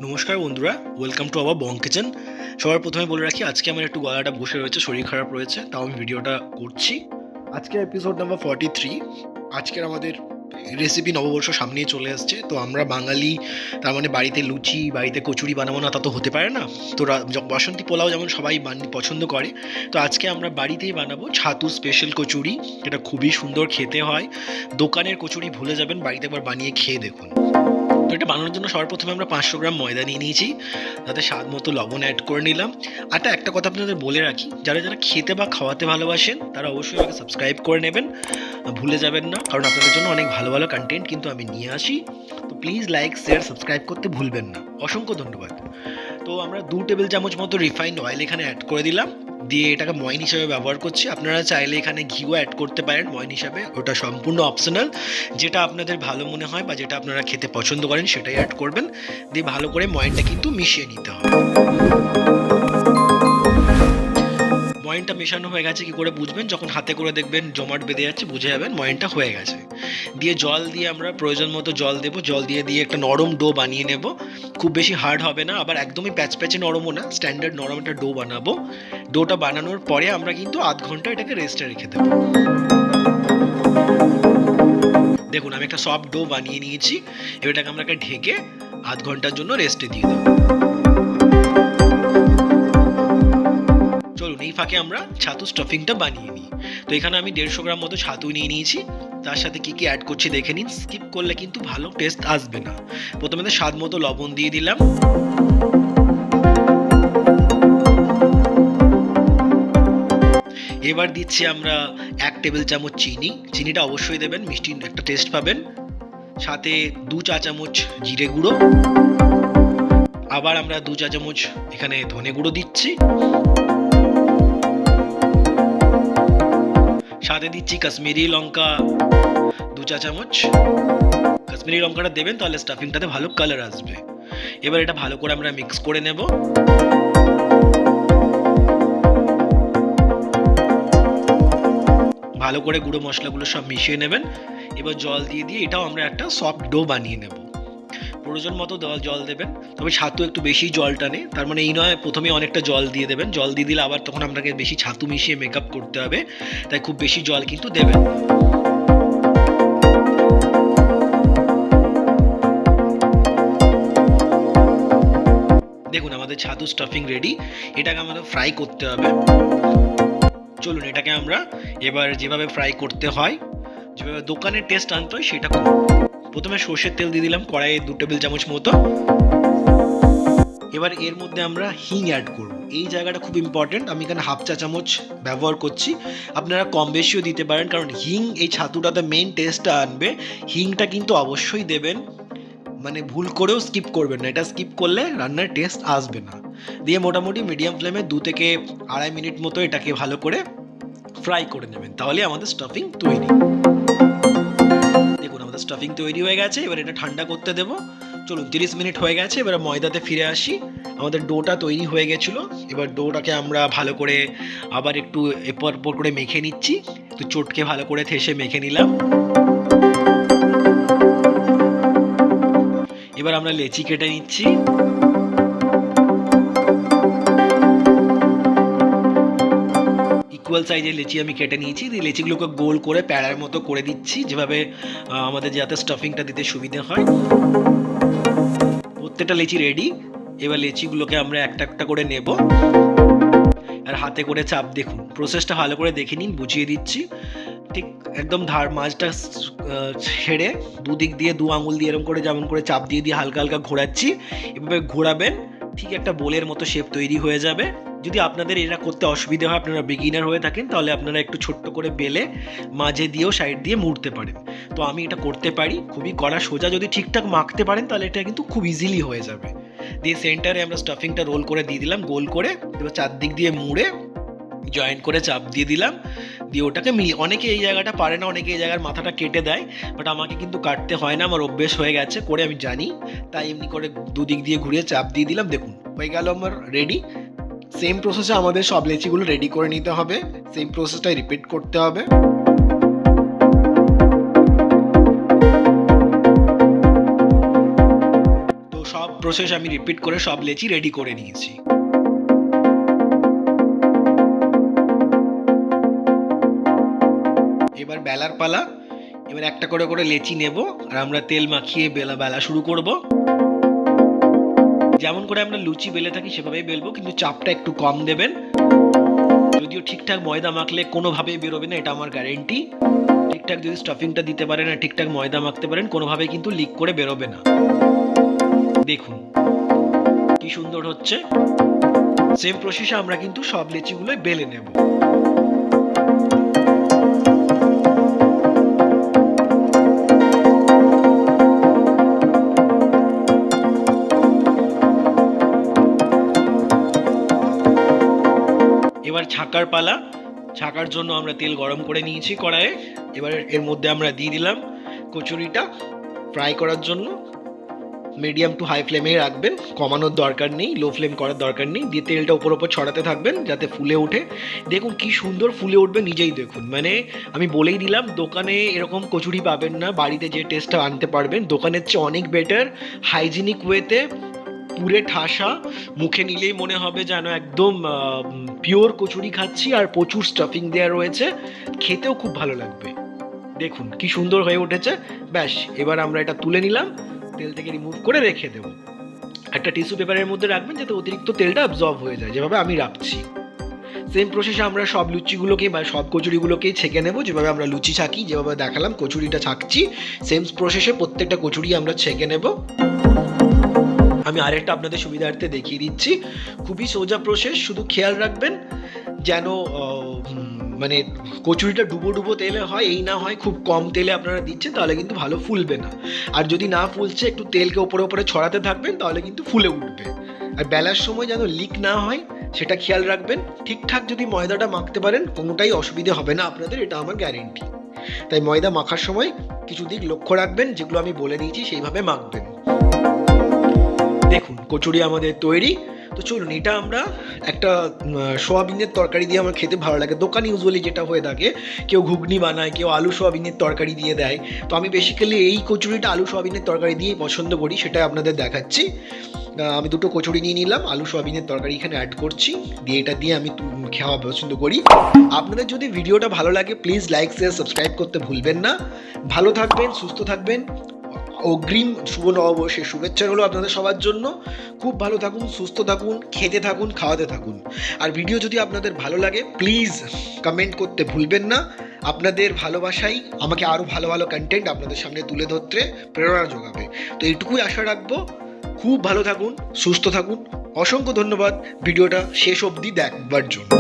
নমস্কার বন্ধুরা, welcome to our Bong kitchen. সবার প্রথমে বলে রাখি, আজকে আমার একটু গলাটা বসে রয়েছে, শরীর খারাপ রয়েছে, তাও আমি ভিডিওটা করছি। আজকের এপিসোড নাম্বার 43। আজকের আমাদের রেসিপি নববর্ষ সামনেই চলে আসছে, তো আমরা বাঙালি, তার মানে বাড়িতে লুচি, বাড়িতে কচুরি বানাবো না তা তো হতে পারে না। তো বাসন্তী পোলাও যেমন সবাই পছন্দ করে, তো আজকে আমরা বাড়িতেই বানাবো ছাতু স্পেশাল কচুরি। এটা খুবই সুন্দর খেতে হয়, দোকানের কচুরি ভুলে যাবেন, বাড়িতে একবার বানিয়ে খেয়ে দেখুন। তো এটা বানানোর জন্য সবার প্রথমে আমরা 500 গ্রাম ময়দা নিয়ে নিয়েছি, তাতে স্বাদ মতো লবণ অ্যাড করে নিলাম। আর একটা কথা আপনাদের বলে রাখি, যারা যারা খেতে বা খাওয়াতে ভালোবাসেন তারা অবশ্যই আমাকে সাবস্ক্রাইব করে নেবেন, ভুলে যাবেন না, কারণ আপনাদের জন্য অনেক ভালো ভালো কন্টেন্ট কিন্তু আমি নিয়ে আসি। তো প্লিজ লাইক শেয়ার সাবস্ক্রাইব করতে ভুলবেন না, অসংখ্য ধন্যবাদ। তো আমরা 2 টেবিল চামচ মতো রিফাইন্ড অয়েল এখানে অ্যাড করে দিলাম, দিয়ে এটাকে ময়ন হিসাবে ব্যবহার করছি। আপনারা চাইলে এখানে ঘিও অ্যাড করতে পারেন ময়ন হিসাবে, ওটা সম্পূর্ণ অপশনাল, যেটা আপনাদের ভালো মনে হয় বা যেটা আপনারা খেতে পছন্দ করেন সেটাই অ্যাড করবেন। দিয়ে ভালো করে ময়নটা কিন্তু মিশিয়ে নিতে হবে। ময়নটা মেশানো হয়ে গেছে কি করে বুঝবেন? যখন হাতে করে দেখবেন জমাট বেঁধে যাচ্ছে, বুঝে যাবেন ময়নটা হয়ে গেছে। দিয়ে জল দিয়ে আমরা প্রয়োজন মতো জল দেবো, জল দিয়ে একটা নরম ডো বানিয়ে নেব। খুব বেশি হার্ড হবে না, আবার একদমই প্যাচপ্যাচে নরমও না, স্ট্যান্ডার্ড নরম একটা ডো বানাবো। ডোটা বানানোর পরে আমরা কিন্তু আধ ঘন্টা এটাকে রেস্টে রেখে দেবো। দেখুন আমি একটা সফট ডো বানিয়ে নিয়েছি, এবার এটাকে আমরা ঢেকে আধ ঘন্টার জন্য রেস্টে দিয়ে দেবো। চলুন এই ফাঁকে আমরা ছাতু স্টাফিংটা বানিয়ে নিই। তো এখানে আমি 150 গ্রাম মতো ছাতু নিয়ে নিয়েছি, তার সাথে কি কি অ্যাড করছি দেখে নিন, স্কিপ করলে কিন্তু ভালো টেস্ট আসবে না। প্রথমে স্বাদ মতো লবণ দিয়ে দিলাম, এবার দিচ্ছি আমরা 1 টেবিল চামচ চিনি, চিনিটা অবশ্যই দেবেন, মিষ্টি একটা টেস্ট পাবেন। সাথে 2 চা চামচ জিরে গুঁড়ো, আবার আমরা 2 চা চামচ এখানে ধনে গুঁড়ো দিচ্ছি, সাথে দিচ্ছি কাশ্মীরি লঙ্কা 2 চা চামচ। কাশ্মীরি লঙ্কাটা দেবেন, তাহলে স্টাফিংটাতে ভালো কালার আসবে। এবার এটা ভালো করে আমরা মিক্স করে নেব। ভালো করে গুঁড়ো মশলাগুলো সব মিশিয়ে নেবেন। এবার জল দিয়ে এটাও আমরা একটা সফট ডো বানিয়ে নেব। প্রয়োজন মতো জল দেবেন, তবে ছাতু একটু বেশি জল টানে, তার মানে এই নয় প্রথমে অনেকটা জল দিয়ে দেবেন, জল দিয়ে দিলে আবার তখন আপনাকে বেশি ছাতু মিশিয়ে মেকআপ করতে হবে, তাই খুব বেশি জল কিন্তু দেবেন না। দেখুন আমাদের ছাতু স্টাফিং রেডি, এটাকে আমাদের ফ্রাই করতে হবে। চলুন এটাকে আমরা এবার যেভাবে ফ্রাই করতে হয়, যেভাবে দোকানের টেস্ট আনতে হয় সেটা করব। প্রথমে সর্ষের তেল দিয়ে দিলাম কড়াইয়ে 2 টেবিল চামচ মতো। এবার এর মধ্যে আমরা হিং অ্যাড করব, এই জায়গাটা খুব ইম্পর্টেন্ট, আমি এখানে হাফ চা চামচ ব্যবহার করছি, আপনারা কম বেশিও দিতে পারেন, কারণ হিং এই ছাতুটাতে মেইন টেস্টটা আনবে। হিংটা কিন্তু অবশ্যই দেবেন, মানে ভুল করেও স্কিপ করবেন না, এটা স্কিপ করলে রান্নার টেস্ট আসবে না। দিয়ে মোটামুটি মিডিয়াম ফ্লেমে 2 থেকে 2.5 মিনিট মতো এটাকে ভালো করে ফ্রাই করে নেবেন, তাহলে আমাদের স্টাফিং তৈরি। দেখুন আমাদের স্টাফিং তৈরি হয়ে গেছে, এবার এটা ঠান্ডা করতে দেব। চলুন 30 মিনিট হয়ে গেছে, এবার ময়দাতে ফিরে আসি। আমাদের ডোটা তৈরি হয়ে গেছিলো, এবার ডোটাকে আমরা ভালো করে আবার একটু এরপর করে মেখে নিচ্ছি, তো চটকে ভালো করে থেসে মেখে নিলাম। এবার আমরা লেচি কেটে নিচ্ছি। ইকুয়াল সাইজের লেচি আমি কেটে নিয়েছি, দিয়ে লেচিগুলোকে গোল করে প্যাড়ার মতো করে দিচ্ছি, যেভাবে আমাদের যাতে স্টাফিংটা দিতে সুবিধা হয়। প্রত্যেকটা লেচি রেডি, এবার লেচিগুলোকে আমরা একটা একটা করে নেব আর হাতে করে চাপ, দেখুন প্রসেসটা ভালো করে দেখে নিন, বুঝিয়ে দিচ্ছি। ঠিক একদম মাঝটা ছেড়ে দুদিক দিয়ে 2 আঙুল দিয়ে এরকম করে যেমন করে চাপ দিয়ে হালকা হালকা ঘোরাচ্ছি, এভাবে ঘোরাবেন, ঠিক একটা বোলের মতো শেপ তৈরি হয়ে যাবে। যদি আপনাদের এটা করতে অসুবিধা হয়, আপনারা বিগিনার হয়ে থাকেন, তাহলে আপনারা একটু ছোট্ট করে বেলে মাঝে দিয়েও সাইড দিয়ে মুড়তে পারেন। তো আমি এটা করতে পারি, খুবই কড়া সোজা যদি ঠিকঠাক মাখতে পারেন তাহলে এটা কিন্তু খুব ইজিলি হয়ে যাবে। দিয়ে সেন্টারে আমরা স্টাফিংটা রোল করে দিয়ে দিলাম গোল করে, এবার চারদিক দিয়ে মুড়ে জয়েন্ট করে চাপ দিয়ে দিলাম, দিয়ে ওটাকে অনেকে এই জায়গাটা পারে না, অনেকে এই জায়গার মাথাটা কেটে দেয়, বাট আমাকে কিন্তু কাটতে হয় না, আমার অভ্যেস হয়ে গেছে করে, আমি জানি, তাই এমনি করে দুদিক দিয়ে ঘুরিয়ে চাপ দিয়ে দিলাম। দেখুন হয়ে গেল আমার রেডি। সেম প্রসেসে আমাদের সব লেচিগুলো রেডি করে নিতে হবে, সেম প্রসেসটাই রিপিট করতে হবে। তো সব প্রসেস আমি রিপিট করে সব লেচি রেডি করে নিয়েছি। এবার বেলার পালা। এবার একটা করে করে লেচি নেব আর আমরা তেল মাখিয়ে বেলা শুরু করব। যেমন করে আমরা লুচি বেলে থাকি সেভাবেই বেলবো, কিন্তু চাপটা একটু কম দেবেন। যদিও ঠিকঠাক ময়দা মাখলে কোনোভাবেই বেরোবে না, এটা আমার গ্যারেন্টি। ঠিকঠাক যদি স্টাফিংটা দিতে পারেন আর ঠিকঠাক ময়দা মাখতে পারেন, কোনোভাবেই কিন্তু লিক করে বেরোবে না। দেখুন কি সুন্দর হচ্ছে। সেম প্রসেসে আমরা কিন্তু সব লেচিগুলো বেলে নেব। এবার ছাকার পালা। ছাকার জন্য আমরা তেল গরম করে নিয়েছি কড়াইয়ে। এবার এর মধ্যে আমরা দিয়ে দিলাম কচুরিটা ফ্রাই করার জন্য। মিডিয়াম টু হাই ফ্লেমে রাখবেন, কমানোর দরকার নেই, লো ফ্লেম করার দরকার নেই। দিয়ে তেলটা ওপর ছড়াতে থাকবেন যাতে ফুলে ওঠে। দেখুন কি সুন্দর ফুলে উঠবে, নিজেই দেখুন। মানে আমি বলেই দিলাম, দোকানে এরকম কচুরি পাবেন না, বাড়িতে যে টেস্টটা আনতে পারবেন দোকানের চেয়ে অনেক বেটার, হাইজিনিক ওয়েতে, পুরে ঠাসা, মুখে নিলেই মনে হবে যেন একদম পিওর কচুরি খাচ্ছি, আর প্রচুর স্টাফিং দেওয়া রয়েছে, খেতেও খুব ভালো লাগবে। দেখুন কি সুন্দর হয়ে উঠেছে। ব্যাস, এবার আমরা এটা তুলে নিলাম, তেল থেকে রিমুভ করে রেখে দেবো। একটা টিস্যু পেপারের মধ্যে রাখবেন যাতে অতিরিক্ত তেলটা অ্যাবজর্ব হয়ে যায়, যেভাবে আমি রাখছি। সেম প্রসেসে আমরা সব লুচিগুলোকেই বা সব কচুরিগুলোকেই ছেঁকে নেব, যেভাবে আমরা লুচি ছাঁকি, যেভাবে দেখালাম কচুরিটা ছাঁকছি, সেম প্রসেসে প্রত্যেকটা কচুরি আমরা ছেঁকে নেব। আমি আরেকটা আপনাদের সুবিধার্থে দেখিয়ে দিচ্ছি, খুবই সোজা প্রসেস। শুধু খেয়াল রাখবেন যেন মানে কচুরিটা ডুবো ডুবো তেলে হয়, এই না হয় খুব কম তেলে আপনারা দিচ্ছেন, তাহলে কিন্তু ভালো ফুলবে না। আর যদি না ফুলছে, একটু তেলকে ওপরে ছড়াতে থাকবেন, তাহলে কিন্তু ফুলে উঠবে। আর বেলার সময় যেন লিক না হয় সেটা খেয়াল রাখবেন। ঠিকঠাক যদি ময়দাটা মাখতে পারেন, কোনোটাই অসুবিধে হবে না আপনাদের, এটা আমার গ্যারেন্টি। তাই ময়দা মাখার সময় কিছু দিক লক্ষ্য রাখবেন, যেগুলো আমি বলে দিয়েছি সেইভাবে মাখবেন। দেখুন কচুরি আমাদের তৈরি। তো চলুন, এটা আমরা একটা সোয়াবিনের তরকারি দিয়ে আমার খেতে ভালো লাগে। দোকানে ইউজুয়ালি যেটা হয়ে থাকে, কেউ ঘুগনি বানায়, কেউ আলু সোয়াবিনের তরকারি দিয়ে দেয়। তো আমি বেসিক্যালি এই কচুরিটা আলু সোয়াবিনের তরকারি দিয়েই পছন্দ করি, সেটা আপনাদের দেখাচ্ছি। আমি দুটো কচুরি নিয়ে নিলাম, আলু সোয়াবিনের তরকারি এখানে অ্যাড করছি, দিয়ে এটা দিয়ে আমি খাওয়া পছন্দ করি। আপনাদের যদি ভিডিওটা ভালো লাগে, প্লিজ লাইক, শেয়ার, সাবস্ক্রাইব করতে ভুলবেন না। ভালো থাকবেন, সুস্থ থাকবেন। অগ্রিম শুভ নববর্ষের শুভেচ্ছা হলো আপনাদের সবার জন্য। খুব ভালো থাকুন, সুস্থ থাকুন, খেতে থাকুন, খাওয়াতে থাকুন। আর ভিডিও যদি আপনাদের ভালো লাগে, প্লিজ কমেন্ট করতে ভুলবেন না। আপনাদের ভালোবাসাই আমাকে আরও ভালো ভালো কন্টেন্ট আপনাদের সামনে তুলে ধরতে প্রেরণা যোগাবে। তো এইটুকুই আশা রাখবো। খুব ভালো থাকুন, সুস্থ থাকুন। অসংখ্য ধন্যবাদ ভিডিওটা শেষ অবধি দেখবার জন্য।